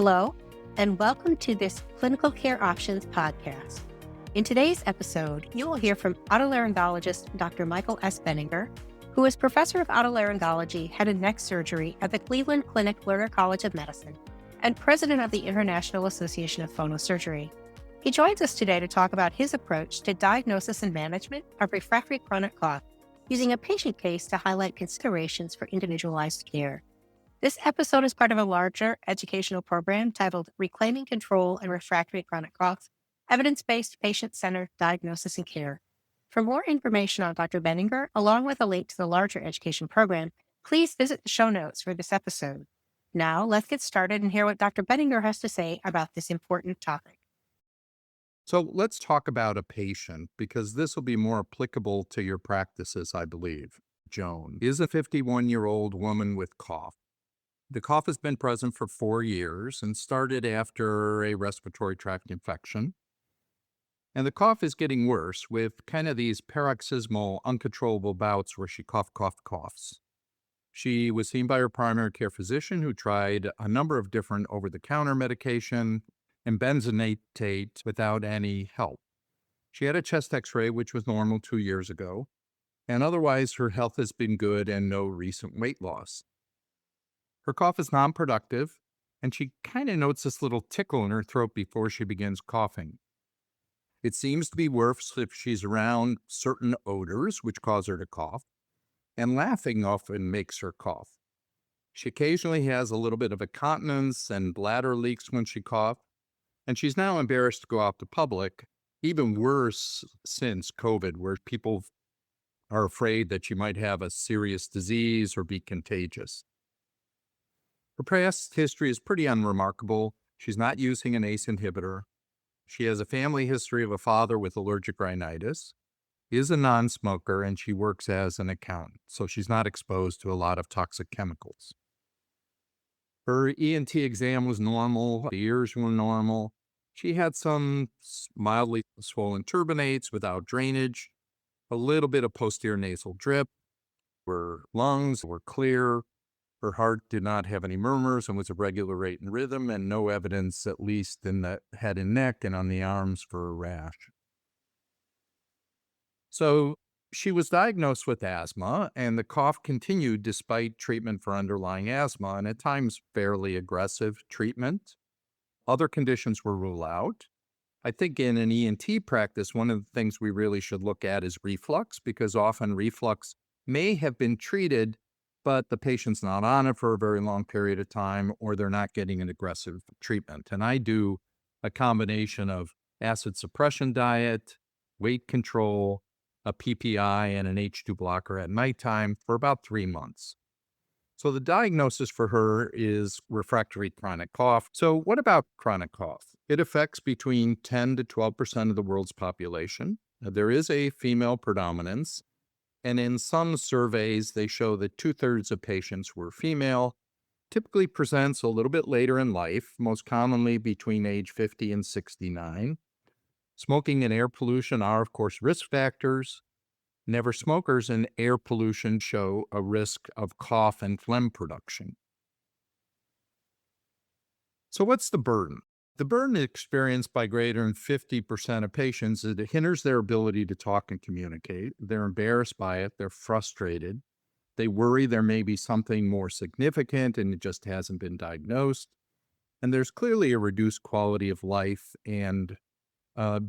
Hello, and welcome to this Clinical Care Options podcast. In today's episode, you will hear from otolaryngologist Dr. Michael S. Benninger, who is professor of otolaryngology, head and neck surgery at the Cleveland Clinic Lerner College of Medicine, and president of the International Association of Phonosurgery. He joins us today to talk about his approach to diagnosis and management of refractory chronic cough, using a patient case to highlight considerations for individualized care. This episode is part of a larger educational program titled Reclaiming Control in Refractory Chronic Cough, Evidence-Based Patient-Centered Diagnosis and Care. For more information on Dr. Benninger, along with a link to the larger education program, please visit the show notes for this episode. Now, let's get started and hear what Dr. Benninger has to say about this important topic. So let's talk about a patient because this will be more applicable to your practices, I believe. Joan is a 51-year-old woman with cough. The cough has been present for 4 years and started after a respiratory tract infection. And the cough is getting worse with kind of these paroxysmal, uncontrollable bouts where she coughs. She was seen by her primary care physician who tried a number of different over-the-counter medication and benzonatate without any help. She had a chest x-ray, which was normal 2 years ago, and otherwise her health has been good and no recent weight loss. Her cough is non-productive, and she kind of notes this little tickle in her throat before she begins coughing. It seems to be worse if she's around certain odors, which cause her to cough, and laughing often makes her cough. She occasionally has a little bit of incontinence and bladder leaks when she coughs, and she's now embarrassed to go out to public, even worse since COVID, where people are afraid that she might have a serious disease or be contagious. Her past history is pretty unremarkable. She's not using an ACE inhibitor. She has a family history of a father with allergic rhinitis, is a non-smoker, and she works as an accountant, so she's not exposed to a lot of toxic chemicals. Her ENT exam was normal. The ears were normal. She had some mildly swollen turbinates without drainage, a little bit of posterior nasal drip. Her lungs were clear. Her heart did not have any murmurs and was a regular rate and rhythm, and no evidence, at least in the head and neck and on the arms, for a rash. So she was diagnosed with asthma, and the cough continued despite treatment for underlying asthma, and at times fairly aggressive treatment. Other conditions were ruled out. I think in an ENT practice, one of the things we really should look at is reflux, because often reflux may have been treated, but the patient's not on it for a very long period of time, or they're not getting an aggressive treatment. And I do a combination of acid suppression diet, weight control, a PPI, and an H2 blocker at nighttime for about 3 months. So the diagnosis for her is refractory chronic cough. So what about chronic cough? It affects between 10 to 12% of the world's population. There is a female predominance, and in some surveys, they show that 2/3 of patients were female. Typically presents a little bit later in life, most commonly between age 50 and 69. Smoking and air pollution are, of course, risk factors. Never smokers and air pollution show a risk of cough and phlegm production. So what's the burden? The burden experienced by greater than 50% of patients is it hinders their ability to talk and communicate. They're embarrassed by it. They're frustrated. They worry there may be something more significant and it just hasn't been diagnosed. And there's clearly a reduced quality of life and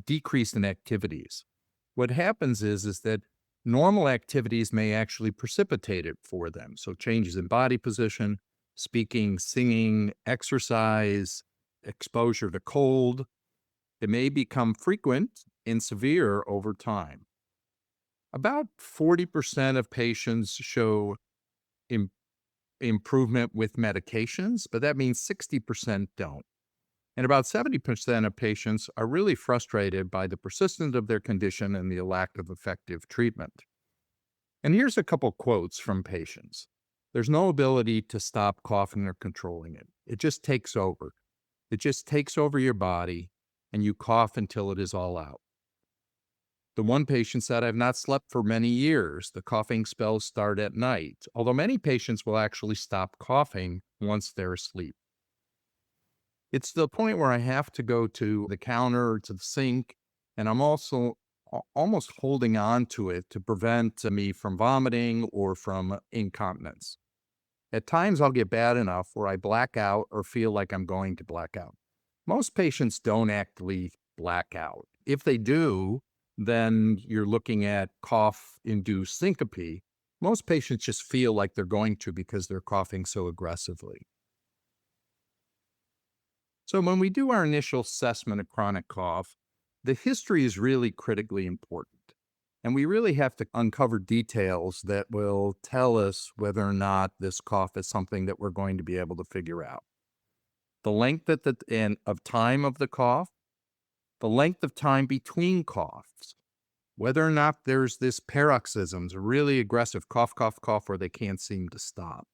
decrease in activities. What happens is that normal activities may actually precipitate it for them. So changes in body position, speaking, singing, exercise, exposure to cold, it may become frequent and severe over time. About 40% of patients show improvement with medications, but that means 60% don't. And about 70% of patients are really frustrated by the persistence of their condition and the lack of effective treatment. And here's a couple quotes from patients. There's no ability to stop coughing or controlling it. It just takes over. It just takes over your body, and you cough until it is all out. The one patient said, I've not slept for many years. The coughing spells start at night, although many patients will actually stop coughing once they're asleep. It's the point where I have to go to the counter, or to the sink, and I'm also almost holding on to it to prevent me from vomiting or from incontinence. At times, I'll get bad enough where I black out or feel like I'm going to black out. Most patients don't actually black out. If they do, then you're looking at cough-induced syncope. Most patients just feel like they're going to because they're coughing so aggressively. So when we do our initial assessment of chronic cough, the history is really critically important. And we really have to uncover details that will tell us whether or not this cough is something that we're going to be able to figure out. The length of time of the cough, the length of time between coughs, whether or not there's this paroxysms, a really aggressive cough, cough, cough, where they can't seem to stop.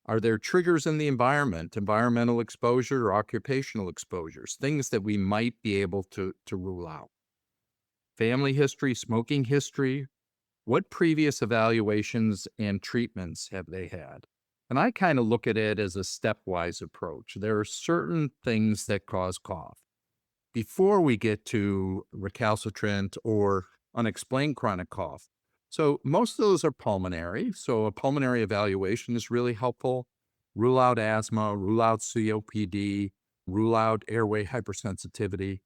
Are there triggers in the environment, environmental exposure or occupational exposures, things that we might be able to rule out? Family history, smoking history, what previous evaluations and treatments have they had? And I kind of look at it as a stepwise approach. There are certain things that cause cough. Before we get to recalcitrant or unexplained chronic cough. So most of those are pulmonary. So a pulmonary evaluation is really helpful. Rule out asthma, rule out COPD, rule out airway hypersensitivity.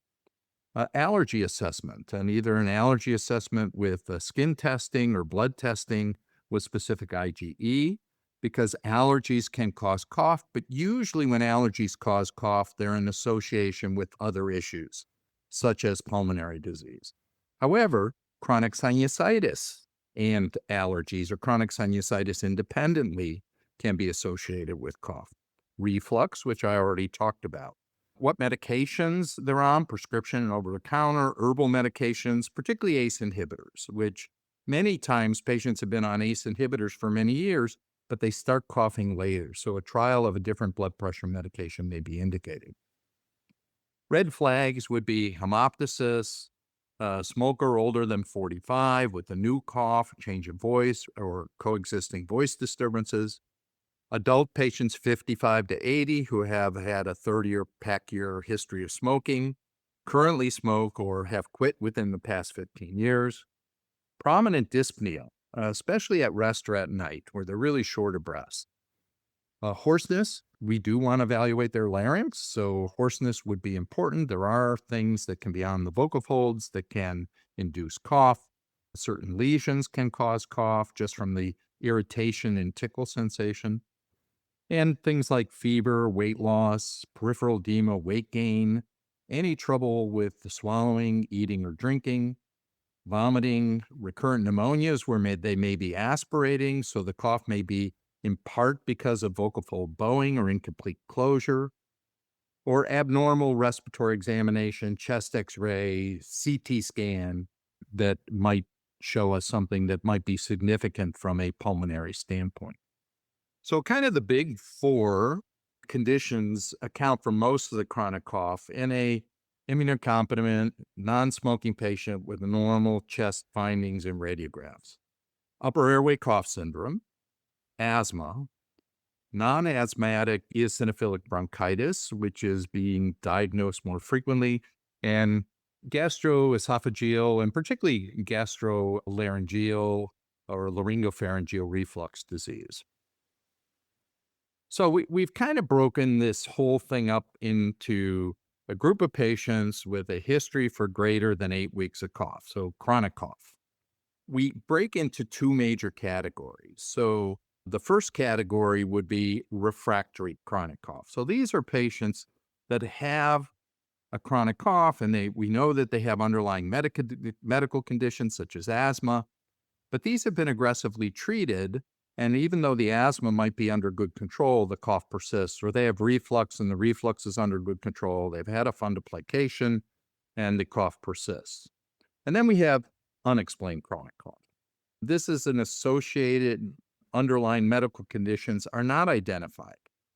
Allergy assessment, and either an allergy assessment with skin testing or blood testing with specific IgE, because allergies can cause cough, but usually when allergies cause cough, they're in association with other issues, such as pulmonary disease. However, chronic sinusitis and allergies, or chronic sinusitis independently, can be associated with cough. Reflux, which I already talked about. What medications they're on, prescription and over-the-counter, herbal medications, particularly ACE inhibitors, which many times patients have been on ACE inhibitors for many years, but they start coughing later. So a trial of a different blood pressure medication may be indicated. Red flags would be hemoptysis, smoker older than 45 with a new cough, change of voice, or coexisting voice disturbances. Adult patients 55 to 80 who have had a 30 or pack year history of smoking, currently smoke or have quit within the past 15 years. Prominent dyspnea, especially at rest or at night, where they're really short of breath. Hoarseness, we do want to evaluate their larynx, so hoarseness would be important. There are things that can be on the vocal folds that can induce cough. Certain lesions can cause cough just from the irritation and tickle sensation. And things like fever, weight loss, peripheral edema, weight gain, any trouble with the swallowing, eating, or drinking, vomiting, recurrent pneumonias where they may be aspirating, so the cough may be in part because of vocal fold bowing or incomplete closure, or abnormal respiratory examination, chest x-ray, CT scan that might show us something that might be significant from a pulmonary standpoint. So kind of the big four conditions account for most of the chronic cough in a immunocompetent, non-smoking patient with normal chest findings and radiographs. Upper airway cough syndrome, asthma, non-asthmatic eosinophilic bronchitis, which is being diagnosed more frequently, and gastroesophageal and particularly gastrolaryngeal or laryngopharyngeal reflux disease. So we've kind of broken this whole thing up into a group of patients with a history for greater than 8 weeks of cough, so chronic cough. We break into two major categories. So the first category would be refractory chronic cough. So these are patients that have a chronic cough, and we know that they have underlying medical conditions such as asthma, but these have been aggressively treated. And even though the asthma might be under good control, the cough persists, or they have reflux and the reflux is under good control. They've had a fundoplication and the cough persists. And then we have unexplained chronic cough. This is an associated underlying medical conditions are not identified.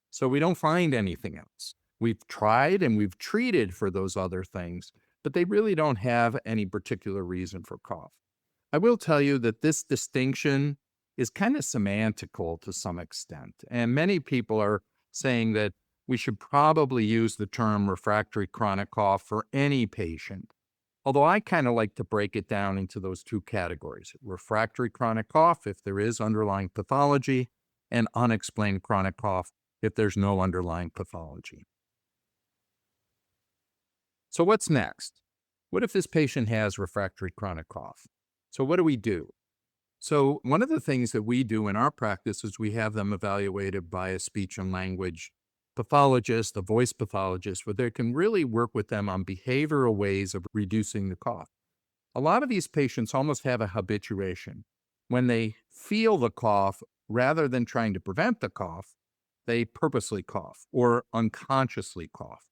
So we don't find anything else. We've tried and we've treated for those other things, but they really don't have any particular reason for cough. I will tell you that this distinction is kind of semantical to some extent. And many people are saying that we should probably use the term refractory chronic cough for any patient. Although I kind of like to break it down into those two categories: refractory chronic cough, if there is underlying pathology, and unexplained chronic cough, if there's no underlying pathology. So what's next? What if this patient has refractory chronic cough? So what do we do? So one of the things that we do in our practice is we have them evaluated by a speech and language pathologist, a voice pathologist, where they can really work with them on behavioral ways of reducing the cough. A lot of these patients almost have a habituation. When they feel the cough, rather than trying to prevent the cough, they purposely cough or unconsciously cough.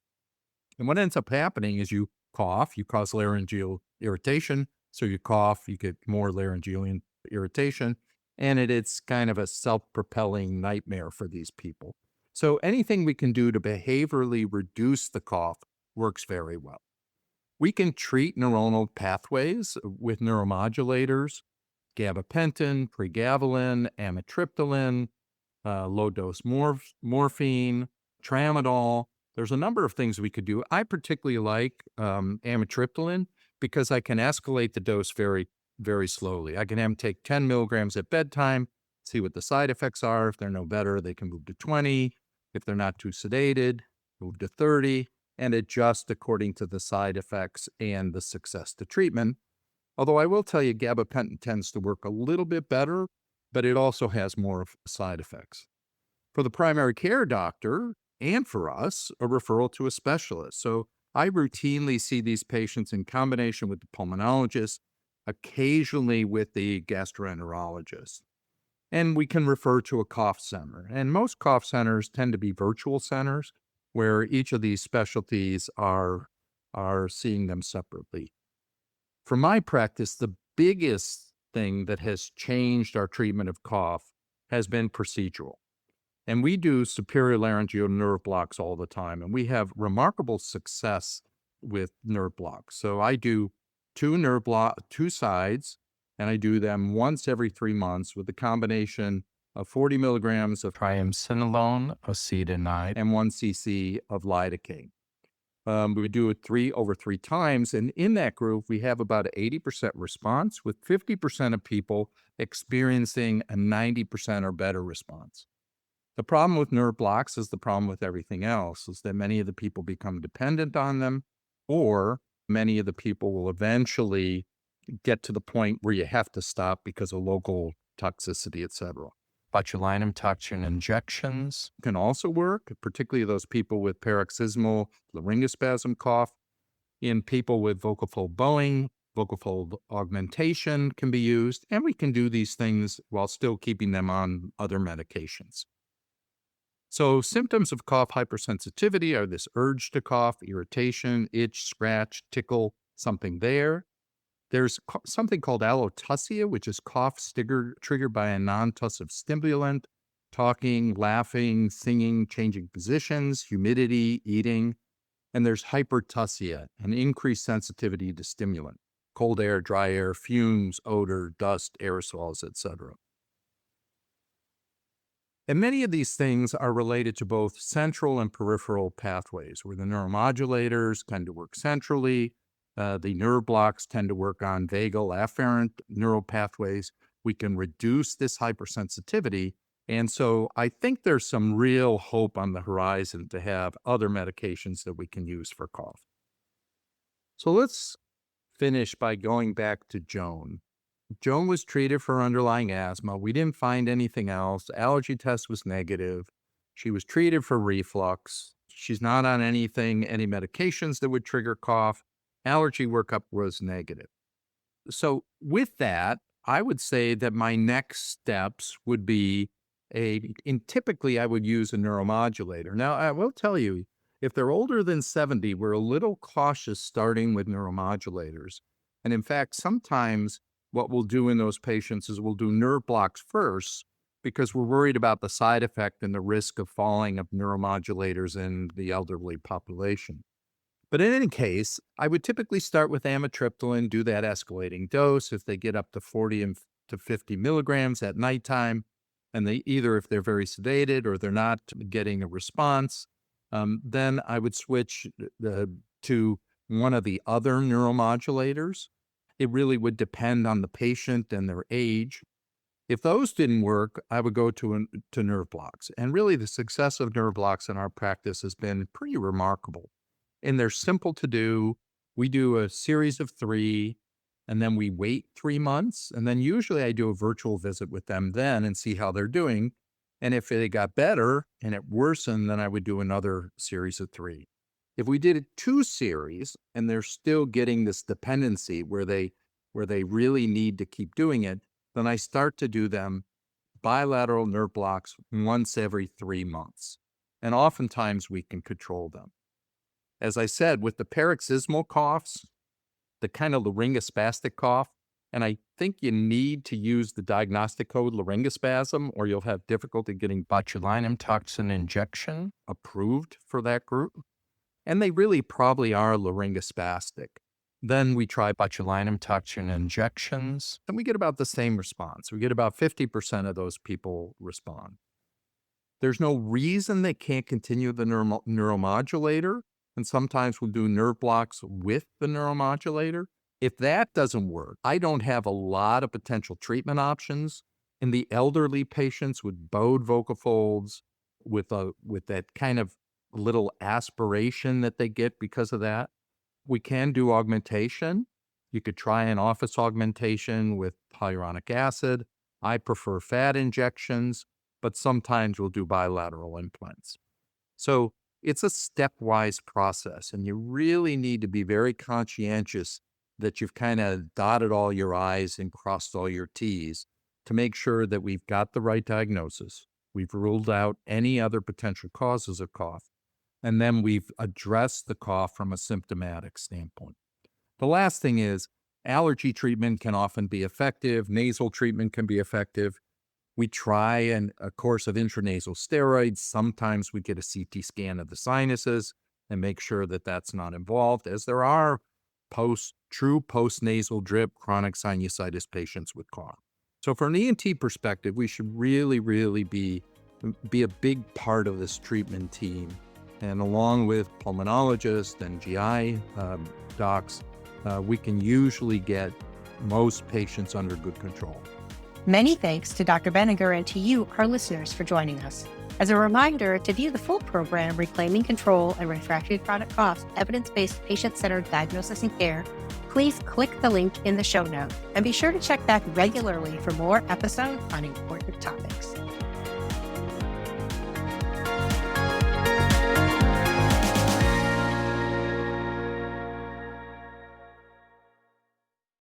And what ends up happening is you cough, you cause laryngeal irritation. So you cough, you get more laryngeal irritation, and it's kind of a self-propelling nightmare for these people. So anything we can do to behaviorally reduce the cough works very well. We can treat neuronal pathways with neuromodulators, gabapentin, pregabalin, amitriptyline, low-dose morphine, tramadol. There's a number of things we could do. I particularly like amitriptyline because I can escalate the dose very, very slowly. I can have them take 10 milligrams at bedtime, see what the side effects are. If they're no better, they can move to 20. If they're not too sedated, move to 30, and adjust according to the side effects and the success to treatment. Although I will tell you, gabapentin tends to work a little bit better, but it also has more side effects. For the primary care doctor and for us, a referral to a specialist. So I routinely see these patients in combination with the pulmonologist, occasionally with the gastroenterologist. And we can refer to a cough center. And most cough centers tend to be virtual centers where each of these specialties are seeing them separately. For my practice, the biggest thing that has changed our treatment of cough has been procedural. And we do superior laryngeal nerve blocks all the time, and we have remarkable success with nerve blocks. So I do two sides, and I do them once every 3 months with a combination of 40 milligrams of triamcinolone acetonide and 1 cc of lidocaine. We do it over three times, and in that group, we have about an 80% response, with 50% of people experiencing a 90% or better response. The problem with nerve blocks is the problem with everything else, is that many of the people become dependent on them, or many of the people will eventually get to the point where you have to stop because of local toxicity, etc. Botulinum toxin injections can also work, particularly those people with paroxysmal laryngospasm cough. In people with vocal fold bowing, vocal fold augmentation can be used, and we can do these things while still keeping them on other medications. So symptoms of cough hypersensitivity are this urge to cough, irritation, itch, scratch, tickle, something there. There's something called allotussia, which is cough triggered by a non-tussive stimulant, talking, laughing, singing, changing positions, humidity, eating. And there's hypertussia, an increased sensitivity to stimulant, cold air, dry air, fumes, odor, dust, aerosols, etc. And many of these things are related to both central and peripheral pathways, where the neuromodulators tend to work centrally. The nerve blocks tend to work on vagal afferent neural pathways. We can reduce this hypersensitivity. And so I think there's some real hope on the horizon to have other medications that we can use for cough. So let's finish by going back to Joan. Joan was treated for underlying asthma. We didn't find anything else. Allergy test was negative. She was treated for reflux. She's not on any medications that would trigger cough. Allergy workup was negative. So with that, I would say that my next steps would be typically I would use a neuromodulator. Now, I will tell you, if they're older than 70, we're a little cautious starting with neuromodulators. And in fact, sometimes what we'll do in those patients is we'll do nerve blocks first because we're worried about the side effect and the risk of falling of neuromodulators in the elderly population. But in any case, I would typically start with amitriptyline, do that escalating dose. If they get up to 40 to 50 milligrams at nighttime, and if they're very sedated or they're not getting a response, then I would switch to one of the other neuromodulators. It really would depend on the patient and their age. If those didn't work, I would go to nerve blocks. And really, the success of nerve blocks in our practice has been pretty remarkable. And they're simple to do. We do a series of 3, and then we wait 3 months. And then usually I do a virtual visit with them then and see how they're doing. And if they got better and it worsened, then I would do another series of 3. If we did 2 series and they're still getting this dependency where they really need to keep doing it, then I start to do them bilateral nerve blocks once every 3 months. And oftentimes we can control them. As I said, with the paroxysmal coughs, the kind of laryngospastic cough, and I think you need to use the diagnostic code laryngospasm or you'll have difficulty getting botulinum toxin injection approved for that group. And they really probably are laryngospastic. Then we try botulinum toxin injections, and we get about the same response. We get about 50% of those people respond. There's no reason they can't continue the neuromodulator, and sometimes we'll do nerve blocks with the neuromodulator. If that doesn't work, I don't have a lot of potential treatment options. In the elderly patients with bowed vocal folds, with that kind of little aspiration that they get because of that, we can do augmentation. You could try an office augmentation with hyaluronic acid. I prefer fat injections, but sometimes we'll do bilateral implants. So it's a stepwise process, and you really need to be very conscientious that you've kind of dotted all your I's and crossed all your T's to make sure that we've got the right diagnosis. We've ruled out any other potential causes of cough, and then we've addressed the cough from a symptomatic standpoint. The last thing is allergy treatment can often be effective. Nasal treatment can be effective. We try a course of intranasal steroids. Sometimes we get a CT scan of the sinuses and make sure that that's not involved, as there are true post-nasal drip chronic sinusitis patients with cough. So from an ENT perspective, we should really, really be a big part of this treatment team. And along with pulmonologists and GI docs, we can usually get most patients under good control. Many thanks to Dr. Benninger and to you, our listeners, for joining us. As a reminder, to view the full program, Reclaiming Control and Refractory Chronic Cough, Evidence-Based Patient-Centered Diagnosis and Care, please click the link in the show notes and be sure to check back regularly for more episodes on important topics.